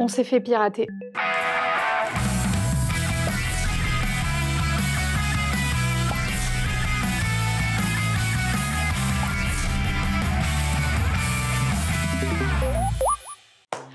On s'est fait pirater.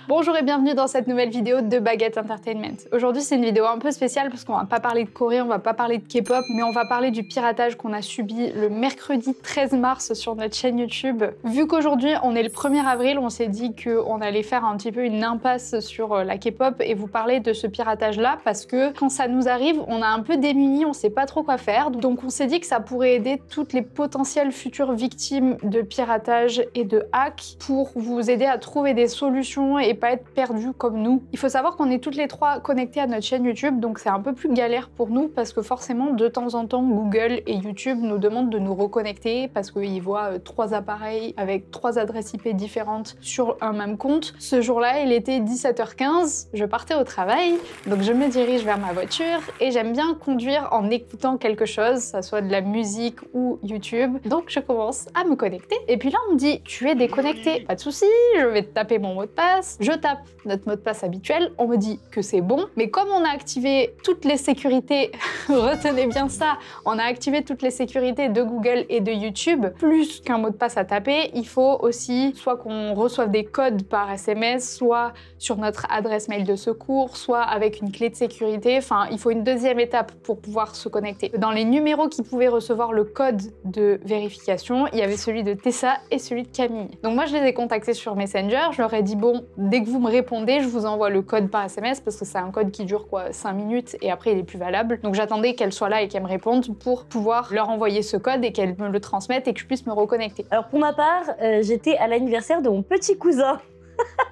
Bonjour et bienvenue dans cette nouvelle vidéo de Baguette Entertainment. Aujourd'hui c'est une vidéo un peu spéciale parce qu'on va pas parler de Corée, on va pas parler de K-pop, mais on va parler du piratage qu'on a subi le mercredi 13 mars sur notre chaîne YouTube. Vu qu'aujourd'hui on est le 1er avril, on s'est dit qu'on allait faire un petit peu une impasse sur la K-pop et vous parler de ce piratage là parce que quand ça nous arrive, on a un peu démuni, on sait pas trop quoi faire. Donc on s'est dit que ça pourrait aider toutes les potentielles futures victimes de piratage et de hack pour vous aider à trouver des solutions et pas être perdus comme nous. Il faut savoir qu'on est toutes les trois connectées à notre chaîne YouTube, donc c'est un peu plus galère pour nous parce que forcément de temps en temps Google et YouTube nous demandent de nous reconnecter parce qu'ils voient 3 appareils avec 3 adresses IP différentes sur un même compte. Ce jour-là, il était 17h15, je partais au travail, donc je me dirige vers ma voiture et j'aime bien conduire en écoutant quelque chose, ça soit de la musique ou YouTube. Donc je commence à me connecter et puis là on me dit tu es déconnecté, pas de souci, je vais te taper mon mot de passe. Je tape notre mot de passe habituel, on me dit que c'est bon, mais comme on a activé toutes les sécurités, retenez bien ça, on a activé toutes les sécurités de Google et de YouTube, plus qu'un mot de passe à taper, il faut aussi soit qu'on reçoive des codes par SMS, soit sur notre adresse mail de secours, soit avec une clé de sécurité, enfin il faut une deuxième étape pour pouvoir se connecter. Dans les numéros qui pouvaient recevoir le code de vérification, il y avait celui de Tessa et celui de Camille. Donc moi je les ai contactés sur Messenger, je leur ai dit bon, dès que vous me répondez, je vous envoie le code par SMS parce que c'est un code qui dure quoi 5 minutes et après il est plus valable. Donc j'attendais qu'elle soit là et qu'elle me réponde pour pouvoir leur envoyer ce code et qu'elle me le transmette et que je puisse me reconnecter. Alors pour ma part, j'étais à l'anniversaire de mon petit cousin.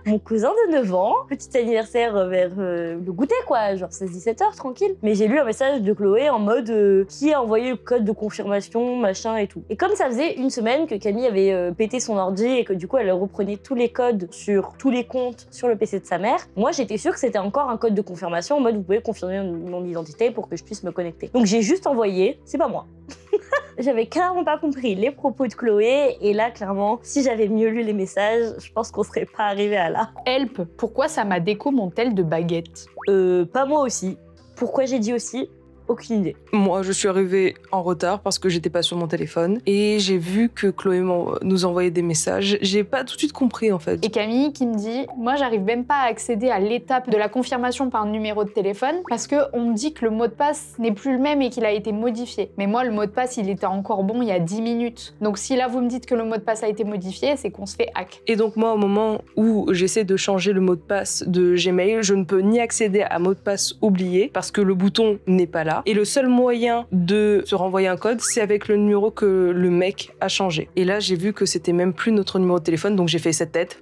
Mon cousin de 9 ans, petit anniversaire vers le goûter quoi, genre 16-17h tranquille. Mais j'ai lu un message de Chloé en mode qui a envoyé le code de confirmation, machin et tout. Et comme ça faisait une semaine que Camille avait pété son ordi et que du coup elle reprenait tous les codes sur tous les comptes sur le PC de sa mère, moi j'étais sûre que c'était encore un code de confirmation en mode vous pouvez confirmer mon identité pour que je puisse me connecter. Donc j'ai juste envoyé, c'est pas moi. J'avais clairement pas compris les propos de Chloé et là clairement si j'avais mieux lu les messages je pense qu'on serait pas arrivé à là. Help, pourquoi ça m'a déco mon tel de baguette? Pas moi aussi. Pourquoi j'ai dit aussi? Aucune idée. Moi, je suis arrivée en retard parce que j'étais pas sur mon téléphone et j'ai vu que Chloé nous envoyait des messages. J'ai pas tout de suite compris en fait. Et Camille qui me dit moi j'arrive même pas à accéder à l'étape de la confirmation par numéro de téléphone parce que on me dit que le mot de passe n'est plus le même et qu'il a été modifié. Mais moi le mot de passe il était encore bon il y a 10 minutes. Donc si là vous me dites que le mot de passe a été modifié, c'est qu'on se fait hack. Et donc moi au moment où j'essaie de changer le mot de passe de Gmail, je ne peux ni accéder à mot de passe oublié parce que le bouton n'est pas là. Et le seul moyen de se renvoyer un code, c'est avec le numéro que le mec a changé. Et là, j'ai vu que c'était même plus notre numéro de téléphone, donc j'ai fait cette tête.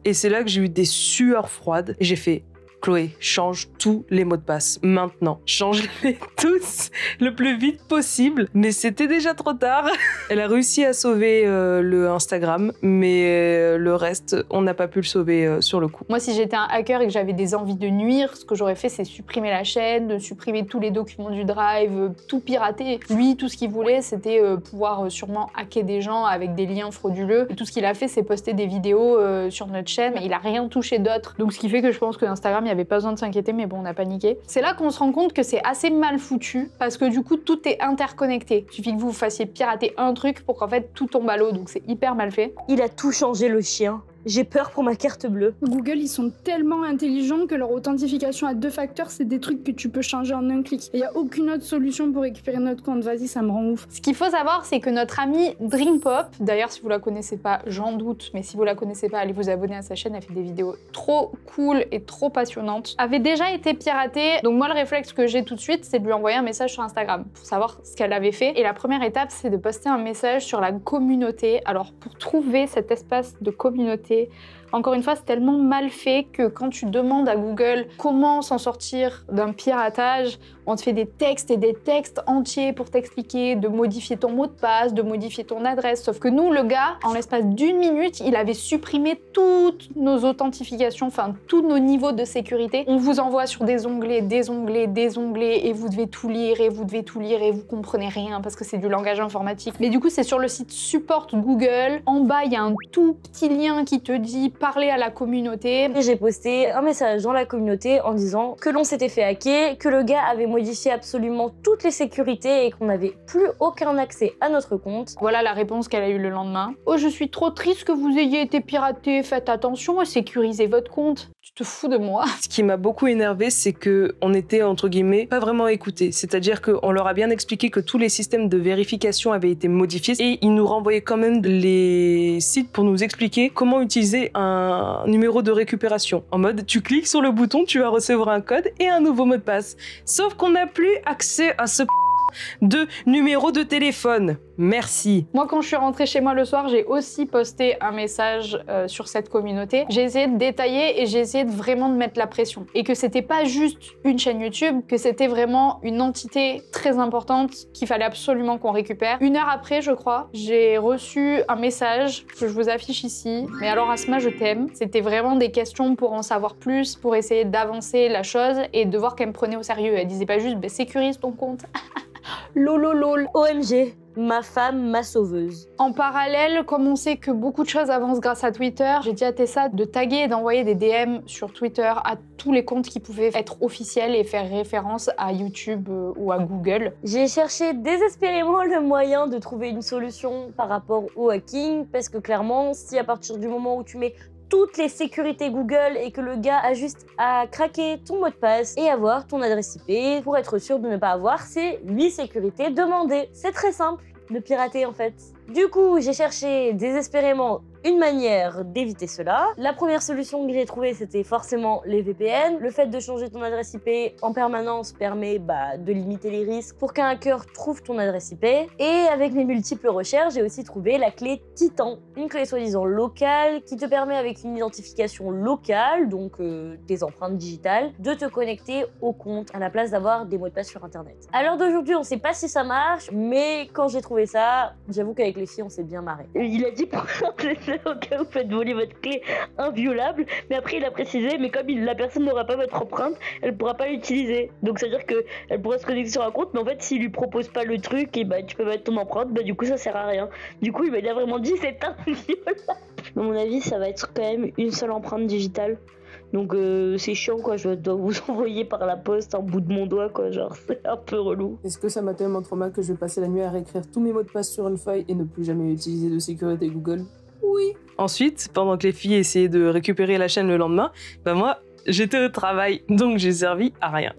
Et c'est là que j'ai eu des sueurs froides. Et j'ai fait Chloé, change tous les mots de passe maintenant. Change-les tous le plus vite possible. Mais c'était déjà trop tard. Elle a réussi à sauver le Instagram, mais le reste, on n'a pas pu le sauver sur le coup. Moi, si j'étais un hacker et que j'avais des envies de nuire, ce que j'aurais fait, c'est supprimer la chaîne, de supprimer tous les documents du drive, tout pirater. Lui, tout ce qu'il voulait, c'était pouvoir sûrement hacker des gens avec des liens frauduleux. Et tout ce qu'il a fait, c'est poster des vidéos sur notre chaîne, mais il a rien touché d'autre. Donc, ce qui fait que je pense que Instagram, il n'y avait pas besoin de s'inquiéter, mais bon, on a paniqué. C'est là qu'on se rend compte que c'est assez mal foutu, parce que du coup, tout est interconnecté. Il suffit que vous fassiez pirater un truc pour qu'en fait, tout tombe à l'eau, donc c'est hyper mal fait. Il a tout changé le chien. J'ai peur pour ma carte bleue. Google, ils sont tellement intelligents que leur authentification à 2 facteurs, c'est des trucs que tu peux changer en un clic. Il n'y a aucune autre solution pour récupérer notre compte. Vas-y, ça me rend ouf. Ce qu'il faut savoir, c'est que notre amie Dreampop, d'ailleurs, si vous la connaissez pas, j'en doute, mais si vous la connaissez pas, allez vous abonner à sa chaîne, elle fait des vidéos trop cool et trop passionnantes, avait déjà été piratée. Donc moi, le réflexe que j'ai tout de suite, c'est de lui envoyer un message sur Instagram pour savoir ce qu'elle avait fait. Et la première étape, c'est de poster un message sur la communauté. Alors, pour trouver cet espace de communauté, encore une fois, c'est tellement mal fait que quand tu demandes à Google comment s'en sortir d'un piratage, on te fait des textes et des textes entiers pour t'expliquer de modifier ton mot de passe, de modifier ton adresse. Sauf que nous, le gars, en l'espace d'1 minute, il avait supprimé toutes nos authentifications, enfin tous nos niveaux de sécurité. On vous envoie sur des onglets, des onglets, des onglets, et vous devez tout lire, et vous devez tout lire, et vous comprenez rien parce que c'est du langage informatique. Mais du coup, c'est sur le site Support Google. En bas, il y a un tout petit lien qui te dit parler à la communauté. Et j'ai posté un message dans la communauté en disant que l'on s'était fait hacker, que le gars avait modifié absolument toutes les sécurités et qu'on n'avait plus aucun accès à notre compte. Voilà la réponse qu'elle a eue le lendemain. Oh, je suis trop triste que vous ayez été piraté, faites attention et sécurisez votre compte. Tu te fous de moi. Ce qui m'a beaucoup énervé, c'est que on était entre guillemets pas vraiment écoutés. C'est-à-dire qu'on leur a bien expliqué que tous les systèmes de vérification avaient été modifiés et ils nous renvoyaient quand même les sites pour nous expliquer comment utiliser un numéro de récupération. En mode, tu cliques sur le bouton, tu vas recevoir un code et un nouveau mot de passe. Sauf qu'on n'a plus accès à ce de numéro de téléphone. Merci. Moi, quand je suis rentrée chez moi le soir, j'ai aussi posté un message sur cette communauté. J'ai essayé de détailler et j'ai essayé de vraiment de mettre la pression. Et que c'était pas juste une chaîne YouTube, que c'était vraiment une entité très importante qu'il fallait absolument qu'on récupère. 1 heure après, je crois, j'ai reçu un message que je vous affiche ici. Mais alors Asma, je t'aime. C'était vraiment des questions pour en savoir plus, pour essayer d'avancer la chose et de voir qu'elle me prenait au sérieux. Elle disait pas juste bah, sécurise ton compte. Lololol. OMG, ma femme, ma sauveuse. En parallèle, comme on sait que beaucoup de choses avancent grâce à Twitter, j'ai dit à Tessa de taguer et d'envoyer des DM sur Twitter à tous les comptes qui pouvaient être officiels et faire référence à YouTube ou à Google. J'ai cherché désespérément le moyen de trouver une solution par rapport au hacking, parce que clairement, si à partir du moment où tu mets toutes les sécurités Google et que le gars a juste à craquer ton mot de passe et avoir ton adresse IP pour être sûr de ne pas avoir ces 8 sécurités demandées. C'est très simple de pirater en fait. Du coup, j'ai cherché désespérément une manière d'éviter cela. La première solution que j'ai trouvée, c'était forcément les VPN. Le fait de changer ton adresse IP en permanence permet de limiter les risques pour qu'un hacker trouve ton adresse IP. Et avec mes multiples recherches, j'ai aussi trouvé la clé Titan, une clé soi-disant locale qui te permet avec une identification locale, donc tes empreintes digitales, de te connecter au compte à la place d'avoir des mots de passe sur Internet. À l'heure d'aujourd'hui, on sait pas si ça marche, mais quand j'ai trouvé ça, j'avoue qu'avec les filles, on s'est bien marré. Il a dit pour au cas où vous faites voler votre clé inviolable, mais après il a précisé, mais comme la personne n'aura pas votre empreinte, elle pourra pas l'utiliser. Donc ça veut dire qu'elle pourra se connecter sur un compte, mais en fait s'il lui propose pas le truc, et tu peux mettre ton empreinte, du coup ça sert à rien. Du coup il a vraiment dit c'est inviolable. À mon avis ça va être quand même une seule empreinte digitale. Donc c'est chiant quoi, je dois vous envoyer par la poste un bout de mon doigt quoi, genre c'est un peu relou. Est-ce que ça m'a tellement trop mal que je vais passer la nuit à réécrire tous mes mots de passe sur une feuille et ne plus jamais utiliser de sécurité Google? Oui. Ensuite, pendant que les filles essayaient de récupérer la chaîne le lendemain, moi j'étais au travail, donc j'ai servi à rien.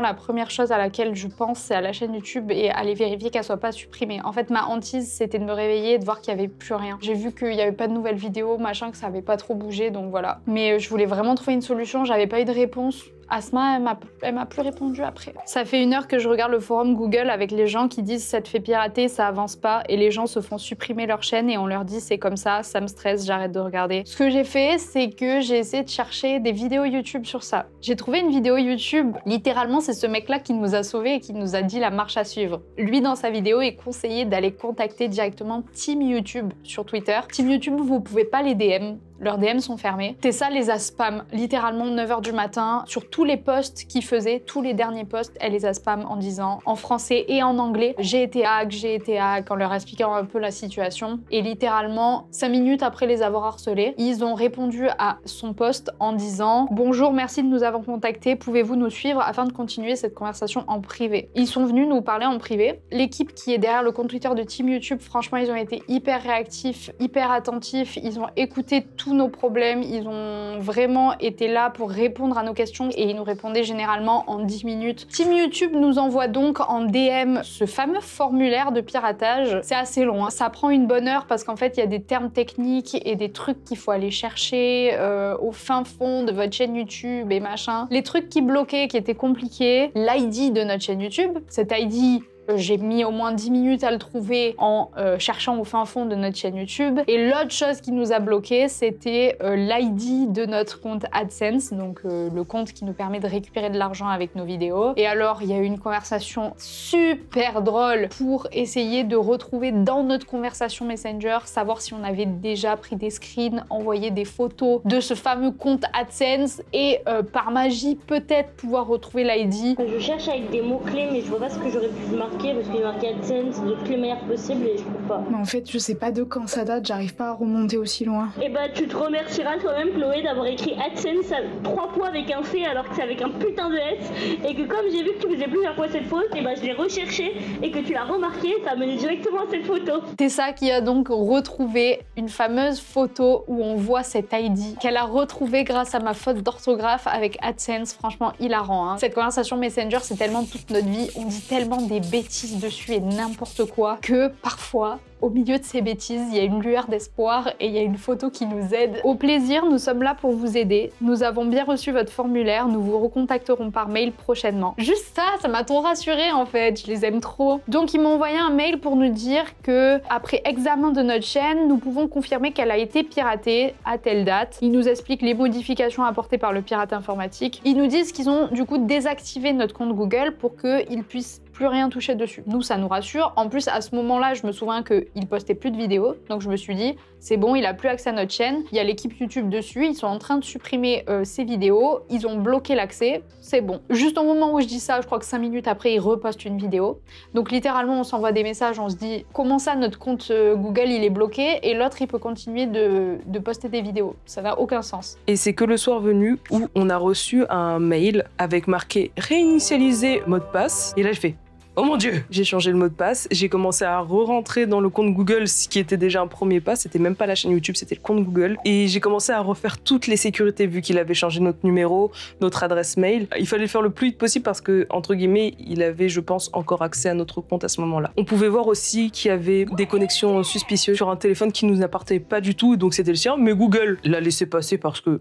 La première chose à laquelle je pense, c'est à la chaîne YouTube et aller vérifier qu'elle soit pas supprimée. En fait, ma hantise, c'était de me réveiller et de voir qu'il y avait plus rien. J'ai vu qu'il y avait pas de nouvelles vidéos, machin, que ça avait pas trop bougé, donc voilà. Mais je voulais vraiment trouver une solution, j'avais pas eu de réponse. Asma, elle m'a plus répondu après. Ça fait 1 heure que je regarde le forum Google avec les gens qui disent ça te fait pirater, ça avance pas, et les gens se font supprimer leur chaîne et on leur dit c'est comme ça me stresse, j'arrête de regarder. Ce que j'ai fait, c'est que j'ai essayé de chercher des vidéos YouTube sur ça. J'ai trouvé une vidéo YouTube, littéralement c'est ce mec-là qui nous a sauvés et qui nous a dit la marche à suivre. Lui, dans sa vidéo, est conseillé d'aller contacter directement Team YouTube sur Twitter. Team YouTube, vous pouvez pas les DM. Leurs DM sont fermés. Tessa les a spam littéralement 9h du matin sur tous les posts qu'ils faisaient, tous les derniers posts, elle les a spam en disant en français et en anglais j'ai été hack, en leur expliquant un peu la situation. Et littéralement 5 minutes après les avoir harcelés, ils ont répondu à son post en disant bonjour, merci de nous avoir contactés, pouvez-vous nous suivre afin de continuer cette conversation en privé. Ils sont venus nous parler en privé. L'équipe qui est derrière le compte Twitter de Team YouTube, franchement ils ont été hyper réactifs, hyper attentifs, ils ont écouté tous nos problèmes, ils ont vraiment été là pour répondre à nos questions et ils nous répondaient généralement en 10 minutes. Team YouTube nous envoie donc en DM ce fameux formulaire de piratage. C'est assez long, hein. Ça prend une bonne heure parce qu'en fait il y a des termes techniques et des trucs qu'il faut aller chercher au fin fond de votre chaîne YouTube et machin. Les trucs qui bloquaient, qui étaient compliqués, l'ID de notre chaîne YouTube, cet ID j'ai mis au moins 10 minutes à le trouver en cherchant au fin fond de notre chaîne YouTube. Et l'autre chose qui nous a bloqué, c'était l'ID de notre compte AdSense, donc le compte qui nous permet de récupérer de l'argent avec nos vidéos. Et alors, il y a eu une conversation super drôle pour essayer de retrouver dans notre conversation Messenger, savoir si on avait déjà pris des screens, envoyé des photos de ce fameux compte AdSense et par magie, peut-être pouvoir retrouver l'ID. Je cherche avec des mots-clés, mais je vois pas ce que j'aurais pu marquer remarqué parce qu'il est marqué AdSense de toutes les manières possibles et je trouve pas. Mais en fait, je sais pas de quand ça date, j'arrive pas à remonter aussi loin. Et bah tu te remercieras toi-même Chloé d'avoir écrit AdSense à 3 fois avec un C alors que c'est avec un putain de S et que comme j'ai vu que tu faisais plusieurs fois cette faute, et bah je l'ai recherché et que tu l'as remarqué, ça a mené directement à cette photo. Tessa qui a donc retrouvé une fameuse photo où on voit cet ID qu'elle a retrouvé grâce à ma faute d'orthographe avec AdSense. Franchement hilarant hein. Cette conversation Messenger c'est tellement toute notre vie, on dit tellement des bêtises dessus et n'importe quoi que parfois au milieu de ces bêtises, il y a une lueur d'espoir et il y a une photo qui nous aide. Au plaisir, nous sommes là pour vous aider. Nous avons bien reçu votre formulaire, nous vous recontacterons par mail prochainement. Juste ça m'a trop rassurée en fait, je les aime trop. Donc ils m'ont envoyé un mail pour nous dire que après examen de notre chaîne, nous pouvons confirmer qu'elle a été piratée à telle date. Ils nous expliquent les modifications apportées par le pirate informatique. Ils nous disent qu'ils ont du coup désactivé notre compte Google pour qu'ils puissent plus rien toucher dessus. Nous, ça nous rassure. En plus, à ce moment-là, je me souviens qu'il postait plus de vidéos. Donc, je me suis dit, c'est bon, il a plus accès à notre chaîne. Il y a l'équipe YouTube dessus. Ils sont en train de supprimer ces vidéos. Ils ont bloqué l'accès. C'est bon. Juste au moment où je dis ça, je crois que 5 minutes après, ils repostent une vidéo. Donc, littéralement, on s'envoie des messages. On se dit, comment ça, notre compte Google, il est bloqué et l'autre, il peut continuer de poster des vidéos. Ça n'a aucun sens. Et c'est que le soir venu où on a reçu un mail avec marqué réinitialiser mot de passe. Et là, je fais oh mon Dieu! J'ai changé le mot de passe, j'ai commencé à re-rentrer dans le compte Google, ce qui était déjà un premier pas, c'était même pas la chaîne YouTube, c'était le compte Google. Et j'ai commencé à refaire toutes les sécurités vu qu'il avait changé notre numéro, notre adresse mail. Il fallait le faire le plus vite possible parce que, entre guillemets, il avait, je pense, encore accès à notre compte à ce moment-là. On pouvait voir aussi qu'il y avait des connexions suspicieuses sur un téléphone qui nous appartenait pas du tout, donc c'était le sien, mais Google l'a laissé passer parce que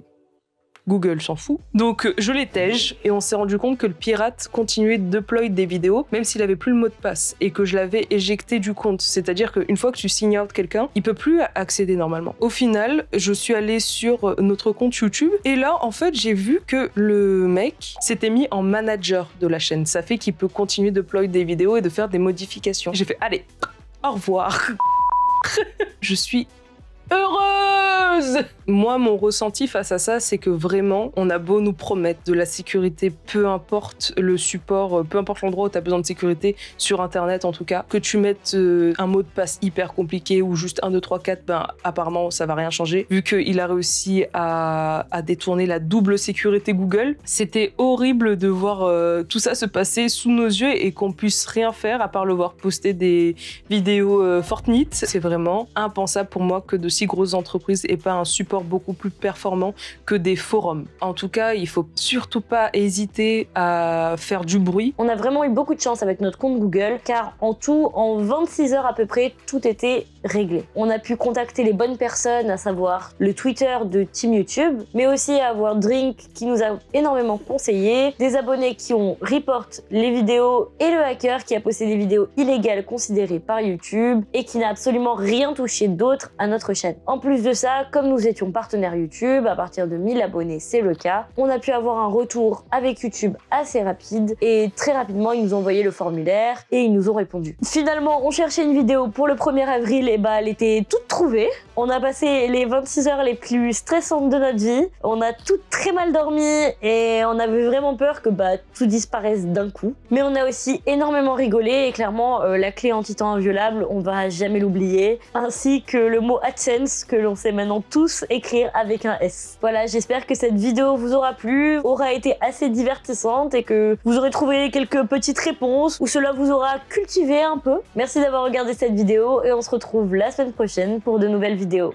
Google s'en fout. Donc je l'ai tège et on s'est rendu compte que le pirate continuait de deploy des vidéos même s'il avait plus le mot de passe et que je l'avais éjecté du compte. C'est-à-dire qu'une fois que tu sign out quelqu'un, il peut plus accéder normalement. Au final, je suis allée sur notre compte YouTube et là, en fait, j'ai vu que le mec s'était mis en manager de la chaîne. Ça fait qu'il peut continuer de deploy des vidéos et de faire des modifications. J'ai fait, allez, au revoir. Je suis heureuse! Moi, mon ressenti face à ça, c'est que vraiment, on a beau nous promettre de la sécurité, peu importe le support, peu importe l'endroit où tu as besoin de sécurité, sur Internet en tout cas, que tu mettes un mot de passe hyper compliqué ou juste 1, 2, 3, 4, ben apparemment, ça va rien changer. Vu qu'il a réussi à détourner la double sécurité Google, c'était horrible de voir tout ça se passer sous nos yeux et qu'on puisse rien faire à part le voir poster des vidéos Fortnite. C'est vraiment impensable pour moi que de si grosses entreprises aient pas un support beaucoup plus performant que des forums. En tout cas, il faut surtout pas hésiter à faire du bruit. On a vraiment eu beaucoup de chance avec notre compte Google car en tout, en 26 heures à peu près, tout était réglé. On a pu contacter les bonnes personnes, à savoir le Twitter de Team YouTube, mais aussi avoir Drink qui nous a énormément conseillé, des abonnés qui ont report les vidéos et le hacker qui a posté des vidéos illégales considérées par YouTube et qui n'a absolument rien touché d'autre à notre chaîne. En plus de ça, comme nous étions partenaires YouTube, à partir de 1000 abonnés, c'est le cas, on a pu avoir un retour avec YouTube assez rapide et très rapidement, ils nous ont envoyé le formulaire et ils nous ont répondu. Finalement, on cherchait une vidéo pour le 1er avril et bah elle était toute trouvée. On a passé les 26 heures les plus stressantes de notre vie. On a toutes très mal dormi et on avait vraiment peur que bah tout disparaisse d'un coup. Mais on a aussi énormément rigolé et clairement, la clé anti-temps inviolable, on va jamais l'oublier, ainsi que le mot AdSense que l'on sait maintenant tous écrire avec un S. Voilà, j'espère que cette vidéo vous aura plu, aura été assez divertissante et que vous aurez trouvé quelques petites réponses ou cela vous aura cultivé un peu. Merci d'avoir regardé cette vidéo et on se retrouve la semaine prochaine pour de nouvelles vidéos.